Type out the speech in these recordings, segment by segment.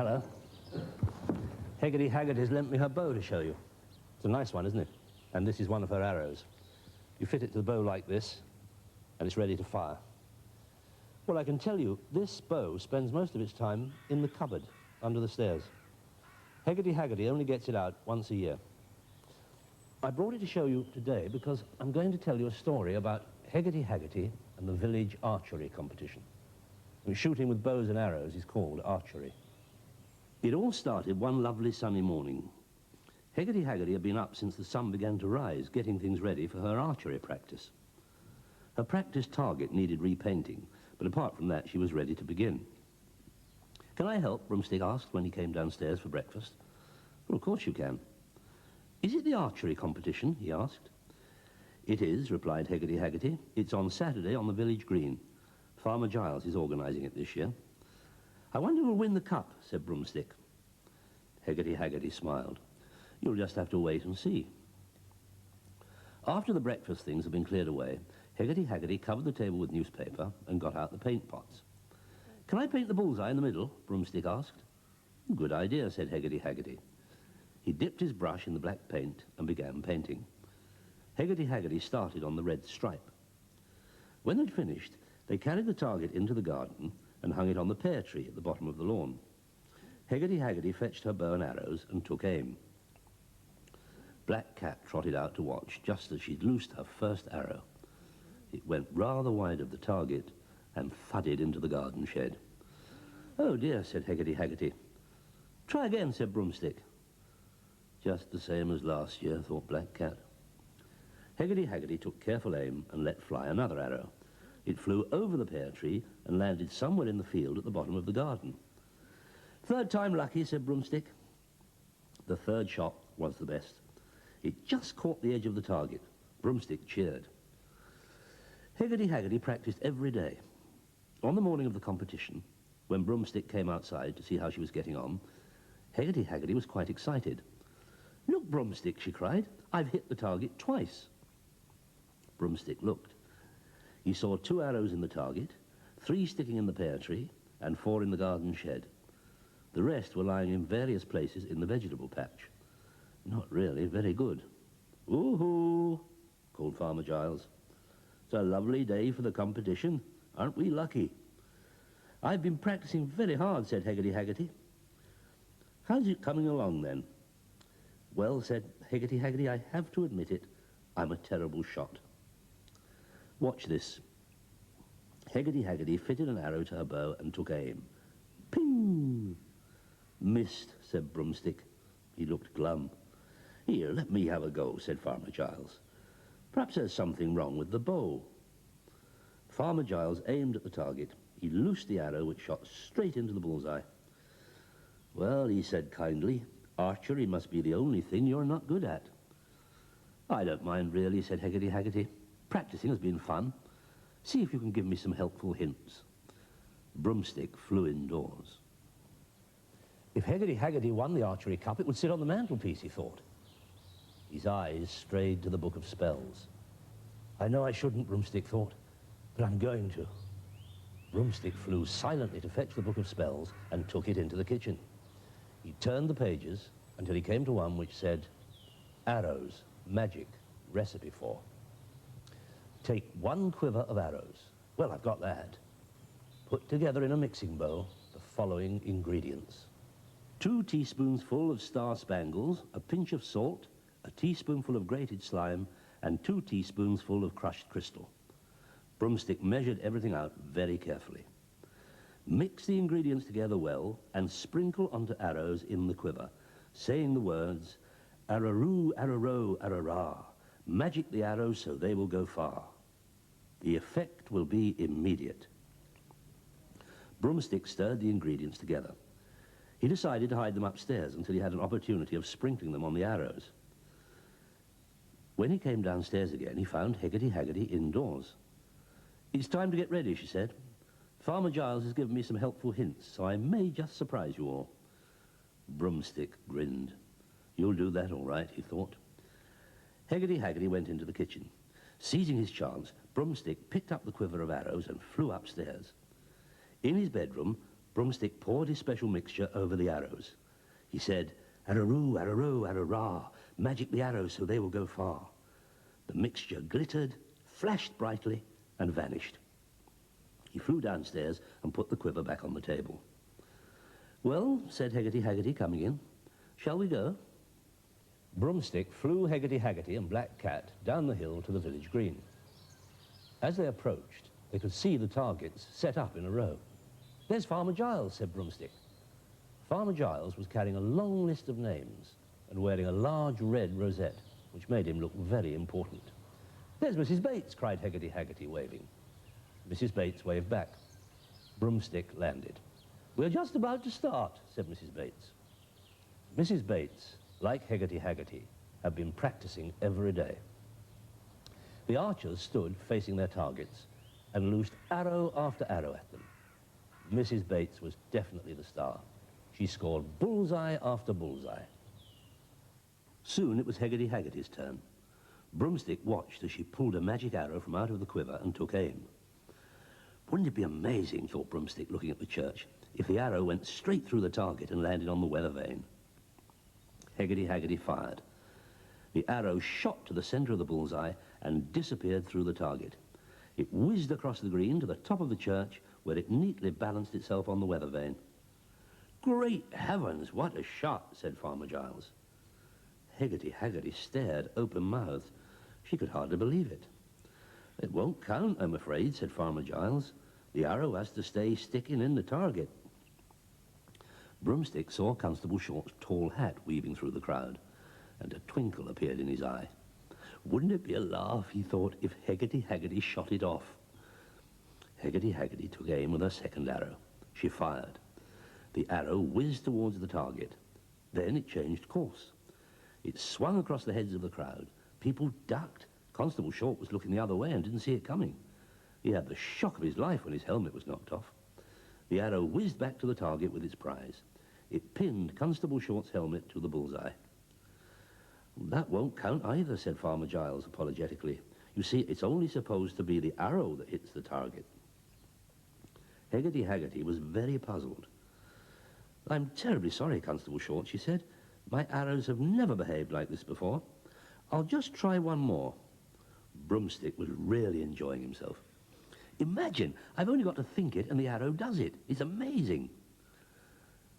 Hello. Heggerty Haggerty's lent me her bow to show you. It's a nice one, isn't it? And this is one of her arrows. You fit it to the bow like this, and it's ready to fire. Well, I can tell you, this bow spends most of its time in the cupboard under the stairs. Heggerty Haggerty only gets it out once a year. I brought it to show you today because I'm going to tell you a story about Heggerty Haggerty and the village archery competition. And shooting with bows and arrows is called archery. It all started one lovely sunny morning. Heggerty Haggerty had been up since the sun began to rise, getting things ready for her archery practice. Her practice target needed repainting, but apart from that, she was ready to begin. "Can I help?" Broomstick asked when he came downstairs for breakfast. "Well, of course you can." "Is it the archery competition?" he asked. "It is," replied Heggerty Haggerty. "It's on Saturday on the village green. Farmer Giles is organising it this year." "I wonder who will win the cup," said Broomstick. Heggerty Haggerty smiled. "You'll just have to wait and see." After the breakfast things had been cleared away, Heggerty Haggerty covered the table with newspaper and got out the paint pots. "Can I paint the bullseye in the middle?" Broomstick asked. "Good idea," said Heggerty Haggerty. He dipped his brush in the black paint and began painting. Heggerty Haggerty started on the red stripe. When they'd finished, they carried the target into the garden and hung it on the pear tree at the bottom of the lawn. Heggerty Haggerty fetched her bow and arrows and took aim. Black Cat trotted out to watch just as she'd loosed her first arrow. It went rather wide of the target and thudded into the garden shed. "Oh dear," said Heggerty Haggerty. "Try again," said Broomstick. Just the same as last year, thought Black Cat. Heggerty Haggerty took careful aim and let fly another arrow. It flew over the pear tree and landed somewhere in the field at the bottom of the garden. "Third time lucky," said Broomstick. The third shot was the best. It just caught the edge of the target. Broomstick cheered. Heggerty Haggerty practiced every day. On the morning of the competition, when Broomstick came outside to see how she was getting on, Heggerty Haggerty was quite excited. "Look, Broomstick," she cried, "I've hit the target twice." Broomstick looked. He saw 2 arrows in the target, 3 sticking in the pear tree, and 4 in the garden shed. The rest were lying in various places in the vegetable patch. Not really very good. "Ooh-hoo," called Farmer Giles. "It's a lovely day for the competition. Aren't we lucky?" "I've been practicing very hard," said Heggerty Haggerty. "How's it coming along, then?" "Well," said Heggerty Haggerty, "I have to admit it. I'm a terrible shot." "Watch this." Heggerty Haggerty fitted an arrow to her bow and took aim. Ping! "Missed," said Broomstick. He looked glum. "Here, let me have a go," said Farmer Giles. "Perhaps there's something wrong with the bow." Farmer Giles aimed at the target. He loosed the arrow, which shot straight into the bullseye. "Well," he said kindly, "archery must be the only thing you're not good at." "I don't mind really," said Heggerty Haggerty. "Practicing has been fun. See if you can give me some helpful hints." Broomstick flew indoors. If Heggerty Haggerty won the archery cup, it would sit on the mantelpiece, he thought. His eyes strayed to the book of spells. "I know I shouldn't," Broomstick thought, "but I'm going to." Broomstick flew silently to fetch the book of spells and took it into the kitchen. He turned the pages until he came to one which said, "Arrows, magic, recipe for." "Take 1 quiver of arrows." Well, I've got that. "Put together in a mixing bowl the following ingredients: 2 teaspoonsful of star spangles, a pinch of salt, a teaspoonful of grated slime, and 2 teaspoonsful of crushed crystal." Broomstick measured everything out very carefully. "Mix the ingredients together well and sprinkle onto arrows in the quiver, saying the words, 'Araroo, araro, arara. Magic the arrows so they will go far.' The effect will be immediate." Broomstick stirred the ingredients together. He decided to hide them upstairs until he had an opportunity of sprinkling them on the arrows. When he came downstairs again, he found Heggerty Haggerty indoors. "It's time to get ready," she said. "Farmer Giles has given me some helpful hints, so I may just surprise you all." Broomstick grinned. "You'll do that all right," he thought. Heggerty Haggerty went into the kitchen. Seizing his chance, Broomstick picked up the quiver of arrows and flew upstairs. In his bedroom, Broomstick poured his special mixture over the arrows. He said, "Araroo, araroo, ararah, magic the arrows so they will go far." The mixture glittered, flashed brightly, and vanished. He flew downstairs and put the quiver back on the table. "Well," said Heggerty Haggerty, coming in, "shall we go?" Broomstick flew Heggerty Haggerty and Black Cat down the hill to the village green. As they approached, they could see the targets set up in a row. "There's Farmer Giles," said Broomstick. Farmer Giles was carrying a long list of names and wearing a large red rosette, which made him look very important. "There's Mrs. Bates," cried Heggerty Haggerty, waving. Mrs. Bates waved back. Broomstick landed. "We're just about to start," said Mrs. Bates. Mrs. Bates, like Heggerty Haggerty, had been practicing every day. The archers stood facing their targets and loosed arrow after arrow at them. Mrs. Bates was definitely the star. She scored bullseye after bullseye. Soon it was Heggerty Haggerty's turn. Broomstick watched as she pulled a magic arrow from out of the quiver and took aim. Wouldn't it be amazing, thought Broomstick, looking at the church, if the arrow went straight through the target and landed on the weather vane? Heggerty Haggerty fired. The arrow shot to the centre of the bullseye and disappeared through the target. It whizzed across the green to the top of the church, where it neatly balanced itself on the weather vane. "Great heavens, what a shot," said Farmer Giles. Heggerty Haggerty stared open-mouthed. She could hardly believe it. "It won't count, I'm afraid," said Farmer Giles. "The arrow has to stay sticking in the target." Broomstick saw Constable Short's tall hat weaving through the crowd, and a twinkle appeared in his eye. Wouldn't it be a laugh, he thought, if Heggerty Haggerty shot it off? Heggerty Haggerty took aim with her second arrow. She fired. The arrow whizzed towards the target. Then it changed course. It swung across the heads of the crowd. People ducked. Constable Short was looking the other way and didn't see it coming. He had the shock of his life when his helmet was knocked off. The arrow whizzed back to the target with its prize. It pinned Constable Short's helmet to the bullseye. "That won't count either," said Farmer Giles apologetically. "You see, it's only supposed to be the arrow that hits the target." Heggerty Haggerty was very puzzled. "I'm terribly sorry, Constable Short," she said. "My arrows have never behaved like this before. I'll just try one more." Broomstick was really enjoying himself. "Imagine, I've only got to think it and the arrow does it. It's amazing."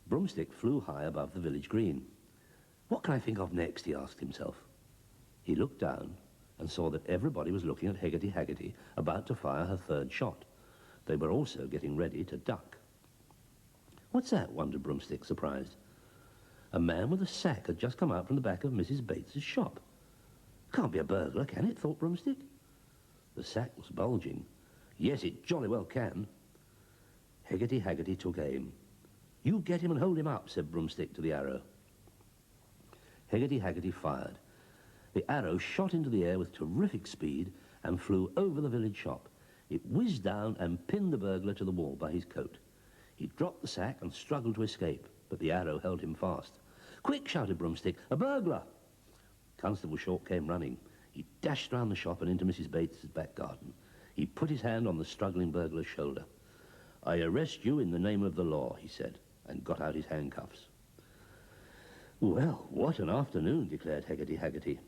Broomstick flew high above the village green. "What can I think of next?" he asked himself. He looked down and saw that everybody was looking at Heggerty Haggerty, about to fire her third shot. They were also getting ready to duck. "What's that?" wondered Broomstick, surprised. A man with a sack had just come out from the back of Mrs. Bates's shop. "Can't be a burglar, can it?" thought Broomstick. The sack was bulging. "Yes, it jolly well can." Heggerty Haggerty took aim. "You get him and hold him up," said Broomstick to the arrow. Heggerty Haggerty fired. The arrow shot into the air with terrific speed and flew over the village shop. It whizzed down and pinned the burglar to the wall by his coat. He dropped the sack and struggled to escape, but the arrow held him fast. "Quick!" shouted Broomstick. "A burglar!" Constable Short came running. He dashed round the shop and into Mrs. Bates's back garden. He put his hand on the struggling burglar's shoulder. "I arrest you in the name of the law," he said, and got out his handcuffs. "Well, what an afternoon," declared Heggerty Haggerty.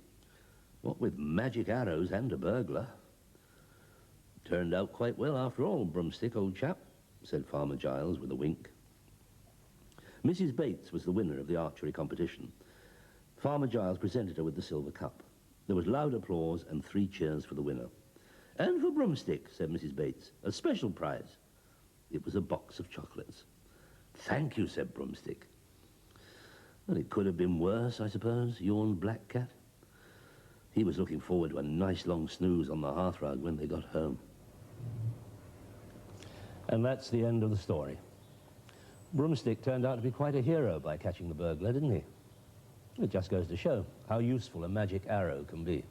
"What with magic arrows and a burglar." "Turned out quite well after all, Broomstick, old chap," said Farmer Giles with a wink. Mrs. Bates was the winner of the archery competition. Farmer Giles presented her with the silver cup. There was loud applause and 3 cheers for the winner. "And for Broomstick," said Mrs. Bates, "a special prize." It was a box of chocolates. "Thank you," said Broomstick. "Well, it could have been worse, I suppose," yawned Black Cat. He was looking forward to a nice long snooze on the hearthrug when they got home. And that's the end of the story. Broomstick turned out to be quite a hero by catching the burglar, didn't he? It just goes to show how useful a magic arrow can be.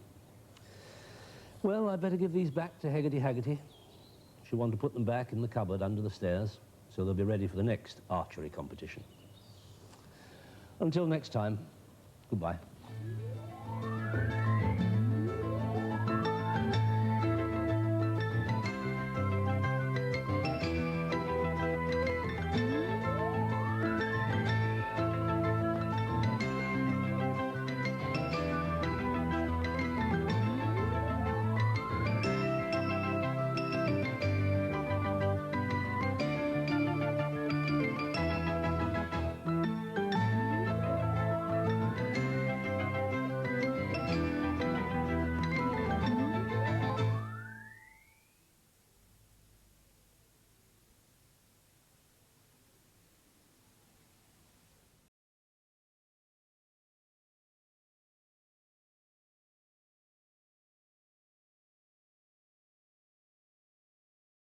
Well, I'd better give these back to Heggerty Haggerty. She'll want to put them back in the cupboard under the stairs, so they'll be ready for the next archery competition. Until next time, goodbye.